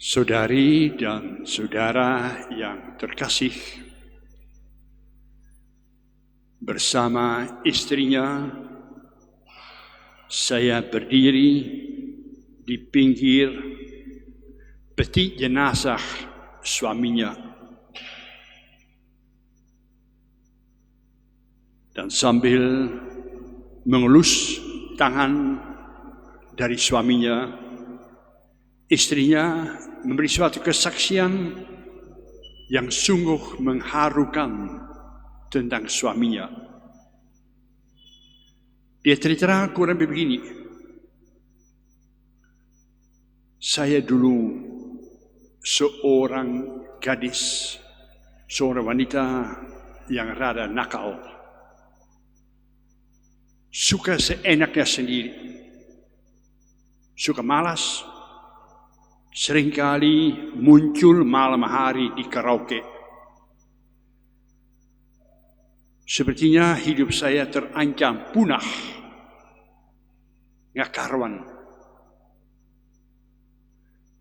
Saudari dan saudara yang terkasih, bersama istrinya, saya berdiri di pinggir peti jenazah suaminya. Dan sambil mengelus tangan dari suaminya, istrinya memberi suatu kesaksian yang sungguh mengharukan tentang suaminya. Dia cerita kurang lebih begini. Saya dulu seorang gadis, seorang wanita yang rada nakal, suka seenaknya sendiri, suka malas, seringkali muncul malam hari di karaoke. Sepertinya hidup saya terancam punah, nggak karuan.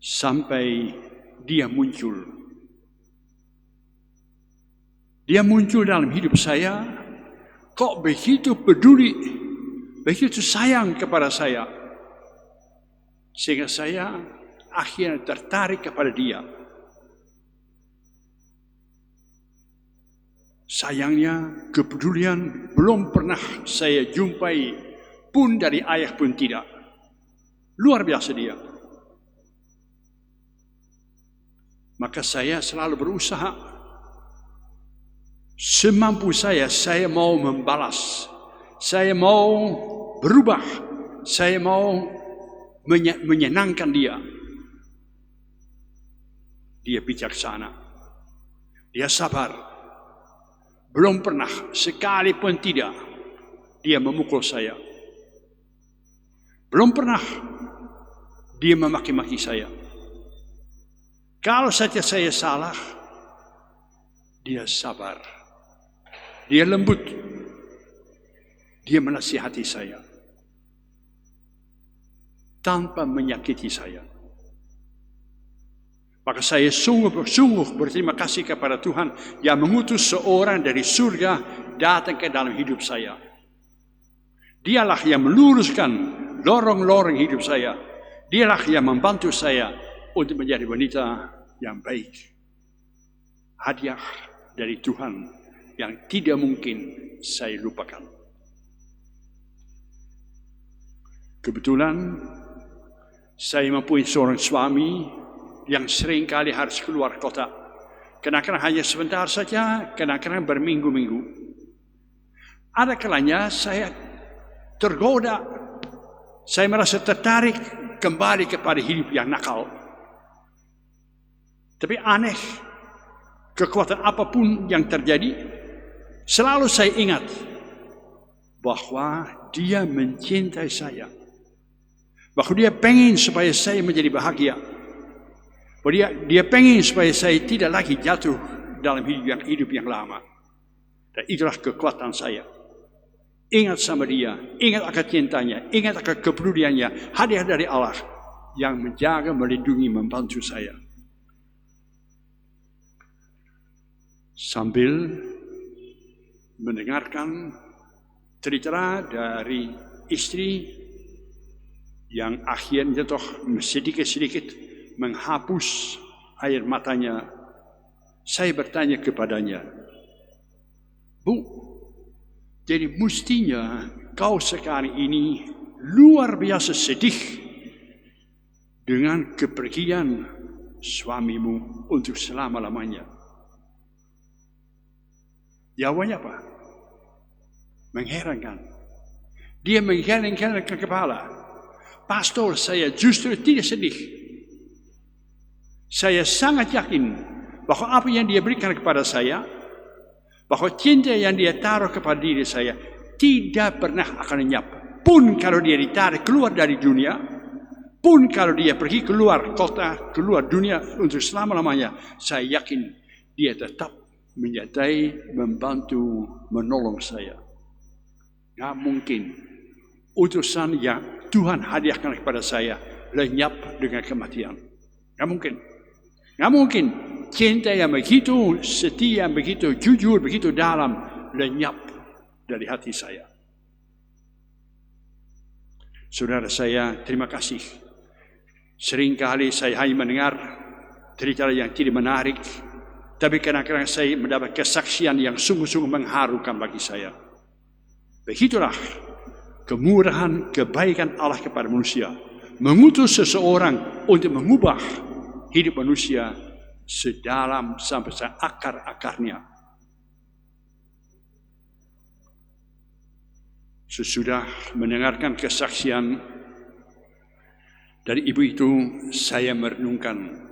Sampai dia muncul. Dia muncul dalam hidup saya, kok begitu peduli, begitu sayang kepada saya, sehingga saya akhirnya tertarik kepada dia. Sayangnya, kepedulian belum pernah saya jumpai pun dari ayah pun tidak. Luar biasa dia. Maka saya selalu berusaha, semampu saya mau membalas, saya mau berubah, saya mau menyenangkan dia. Dia bijaksana, dia sabar, belum pernah sekalipun tidak dia memukul saya, belum pernah dia memaki-maki saya. Kalau saja saya salah, dia sabar, dia lembut, dia menasihati saya tanpa menyakiti saya. Maka saya sungguh berterima kasih kepada Tuhan yang mengutus seorang dari surga datang ke dalam hidup saya. Dialah yang meluruskan lorong-lorong hidup saya. Dialah yang membantu saya untuk menjadi wanita yang baik. Hadiah dari Tuhan yang tidak mungkin saya lupakan. Kebetulan saya mempunyai seorang suami yang seringkali harus keluar kota. Kadang-kadang hanya sebentar saja, kadang-kadang berminggu-minggu. Ada kalanya saya tergoda, saya merasa tertarik kembali kepada hidup yang nakal. Tapi aneh, kekuatan apapun yang terjadi, selalu saya ingat bahwa dia mencintai saya, bahwa dia pengen supaya saya menjadi bahagia, bahwa dia pengen supaya saya tidak lagi jatuh dalam hidup yang lama. Dan itulah kekuatan saya. Ingat sama dia, ingat akan cintanya, ingat akan kepeduliannya, hadiah dari Allah yang menjaga, melindungi, membantu saya. Sambil mendengarkan cerita dari istri yang akhirnya toh sedikit-sedikit menghapus air matanya, saya bertanya kepadanya, Bu, jadi mestinya kau sekarang ini luar biasa sedih dengan kepergian suamimu untuk selama-lamanya. Jawabannya apa? Mengherankan. Dia menggeleng-gelengkan kepala. Pastor, saya justru tidak sedih. Saya sangat yakin bahwa apa yang dia berikan kepada saya, bahwa cinta yang dia taruh kepada diri saya tidak pernah akan lenyap. Pun kalau dia ditarik keluar dari dunia, pun kalau dia pergi keluar kota, keluar dunia untuk selama-lamanya, saya yakin dia tetap menyertai, membantu, menolong saya. Nggak mungkin utusan yang Tuhan hadiahkan kepada saya lenyap dengan kematian. Nggak mungkin. Nggak mungkin cinta yang begitu setia, begitu jujur, begitu dalam, lenyap dari hati saya. Saudara saya, terima kasih. Seringkali saya hanya mendengar cerita yang tidak menarik, tapi kadang-kadang saya mendapat kesaksian yang sungguh-sungguh mengharukan bagi saya. Begitulah kemurahan, kebaikan Allah kepada manusia, mengutus seseorang untuk mengubah hidup manusia sedalam sampai akar-akarnya. Sesudah mendengarkan kesaksian dari ibu itu, saya merenungkan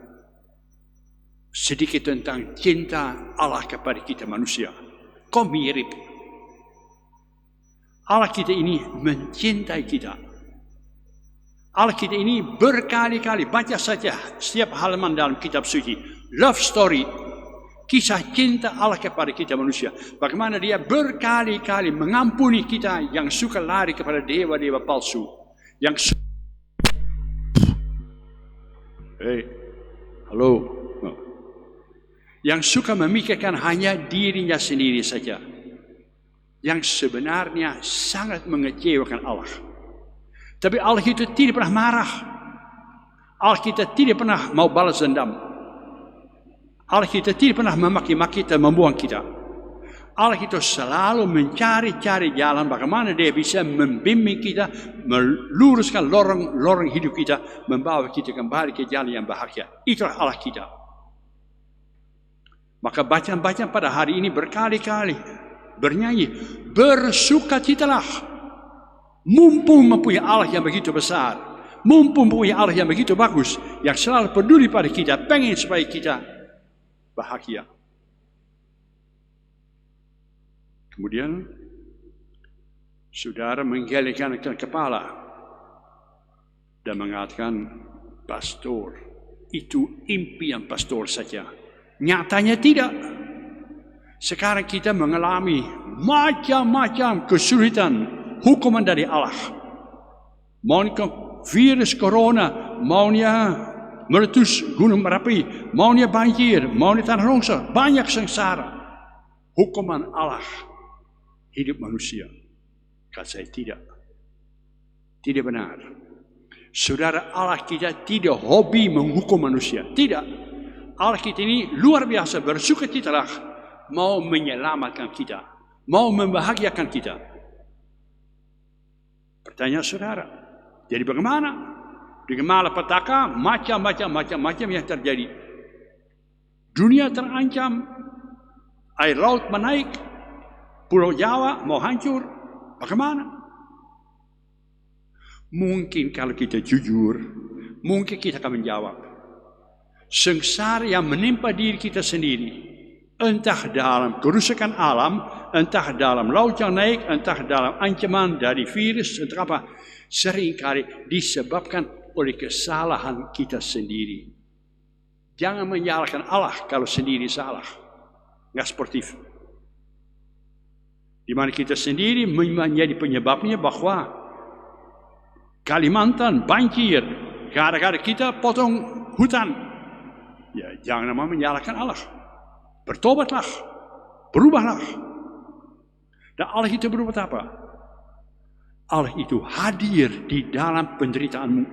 sedikit tentang cinta Allah kepada kita manusia. Kok mirip? Allah kita ini mencintai kita. Allah kita ini berkali-kali, baca saja setiap halaman dalam kitab suci, love story, kisah cinta Allah kepada kita manusia. Bagaimana dia berkali-kali mengampuni kita yang suka lari kepada dewa-dewa palsu, yang yang suka memikirkan hanya dirinya sendiri saja, yang sebenarnya sangat mengecewakan Allah. Tapi Allah itu tidak pernah marah. Allah kita tidak pernah mau balas dendam. Allah kita tidak pernah memaki-maki dan membuang kita. Allah itu selalu mencari-cari jalan bagaimana dia bisa membimbing kita, meluruskan lorong hidup kita, membawa kita kembali ke jalan yang bahagia. Itulah Allah kita. Maka bacaan-bacaan pada hari ini berkali-kali bernyanyi, bersukacitalah. Mumpung mempunyai Allah yang begitu besar, mumpung mempunyai Allah yang begitu bagus, yang selalu peduli pada kita, pengen supaya kita bahagia. Kemudian saudara menggelengkan kepala dan mengatakan, pastor, itu impian pastor saja. Nyatanya tidak. Sekarang kita mengalami macam-macam kesulitan, hukuman dari Allah. Maunya virus corona, maunya meletus gunung Merapi, maunya banjir, maunya tanah longsor, banyak sengsara. Hukuman Allah hidup manusia. Kata saya tidak. Tidak benar. Saudara, Allah kita tidak hobi menghukum manusia. Tidak. Allah kita ini luar biasa, bersukacitalah, mau menyelamatkan kita, mau membahagiakan kita. Pertanyaan saudara, jadi bagaimana? Dengan malapetaka macam-macam yang terjadi. Dunia terancam, air laut menaik, Pulau Jawa mau hancur. Bagaimana? Mungkin kalau kita jujur, mungkin kita akan menjawab, sengsara yang menimpa diri kita sendiri, entah dalam kerusakan alam, entah dalam laut yang naik, entah dalam ancaman dari virus, entah apa, seringkali disebabkan oleh kesalahan kita sendiri. Jangan menyalahkan Allah kalau sendiri salah. Nggak sportif. Di mana kita sendiri menjadi penyebabnya bahwa Kalimantan banjir, gara-gara kita potong hutan. Ya, jangan menyalahkan Allah. Bertobatlah, berubahlah. Dan Allah itu berbuat apa? Allah itu hadir di dalam penderitaanmu.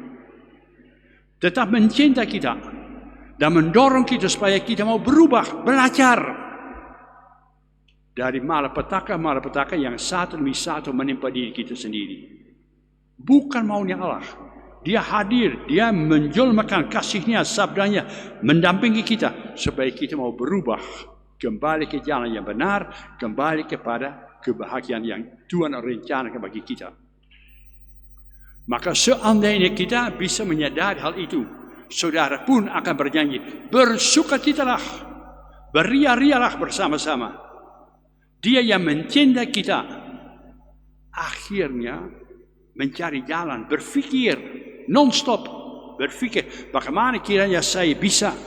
Tetap mencintai kita dan mendorong kita supaya kita mau berubah, belajar dari malapetaka yang satu demi satu menimpa diri kita sendiri. Bukan maunya Allah. Dia hadir, dia menjelmakan kasihnya, sabdanya, mendampingi kita supaya kita mau berubah, kembali ke jalan yang benar, kembali kepada kebahagiaan yang Tuhan rencanakan bagi kita. Maka seandainya kita bisa menyadari hal itu, saudara pun akan bernyanyi, bersukacitalah, beria-rialah bersama-sama. Dia yang mencintai kita, akhirnya mencari jalan, berpikir non-stop, berpikir bagaimana kiranya saya bisa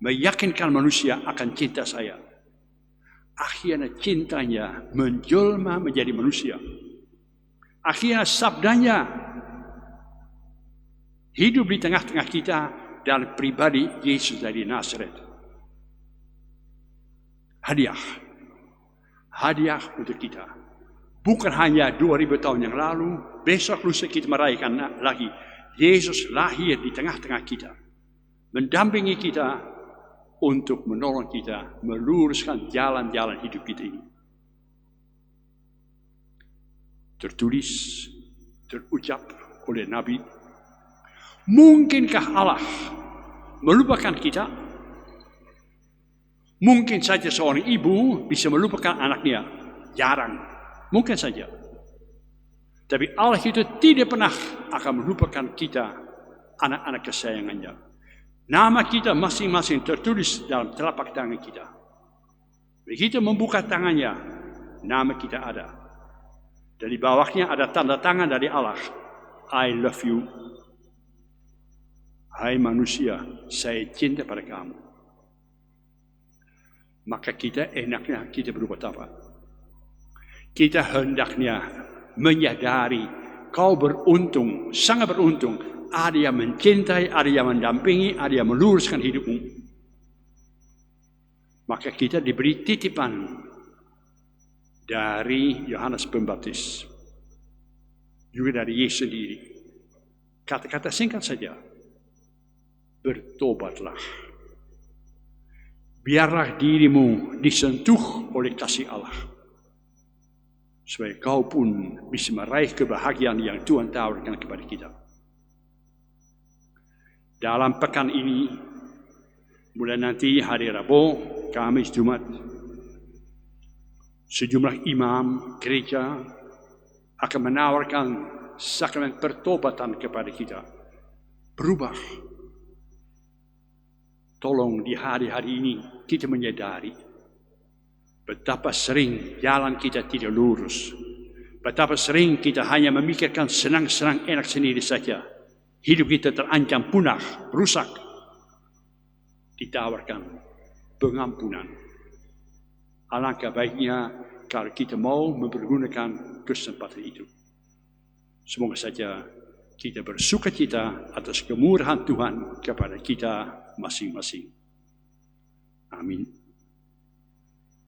meyakinkan manusia akan cinta saya. Akhirnya cintanya menjelma menjadi manusia. Akhirnya sabdanya hidup di tengah-tengah kita, dalam pribadi Yesus dari Nazaret. Hadiah untuk kita. Bukan hanya 2000 tahun yang lalu, besok lusa kita merayakan lagi. Yesus lahir di tengah-tengah kita, mendampingi kita untuk menolong kita meluruskan jalan-jalan hidup kita ini. Tertulis, terucap oleh Nabi, mungkinkah Allah melupakan kita? Mungkin saja seorang ibu bisa melupakan anaknya. Jarang. Mungkin saja. Tapi Allah itu tidak pernah akan melupakan kita, anak-anak kesayangannya. Nama kita masing-masing tertulis dalam telapak tangan kita. Begitu membuka tangannya, nama kita ada. Dari bawahnya ada tanda tangan dari Allah. I love you. Hai manusia, saya cinta pada kamu. Maka kita enaknya kita berbuat apa? Kita hendaknya menyadari kau beruntung, sangat beruntung. Ada yang mencintai, ada yang mendampingi, ada yang meluruskan hidupmu. Maka kita diberi titipan dari Yohanes Pembaptis, juga dari Yesus sendiri. Kata-kata singkat saja, bertobatlah. Biarlah dirimu disentuh oleh kasih Allah, supaya kau pun bisa meraih kebahagiaan yang Tuhan tawarkan kepada kita. Dalam pekan ini, mulai nanti hari Rabu, Kamis, Jumat, sejumlah imam gereja akan menawarkan sakramen pertobatan kepada kita. Berubah. Tolong di hari-hari ini kita menyadari betapa sering jalan kita tidak lurus. Betapa sering kita hanya memikirkan senang-senang enak sendiri saja. Hidup kita terancam punah, rusak. Ditawarkan pengampunan. Alangkah baiknya kalau kita mau mempergunakan kesempatan itu. Semoga saja kita bersukacita atas kemurahan Tuhan kepada kita masing-masing. Amin.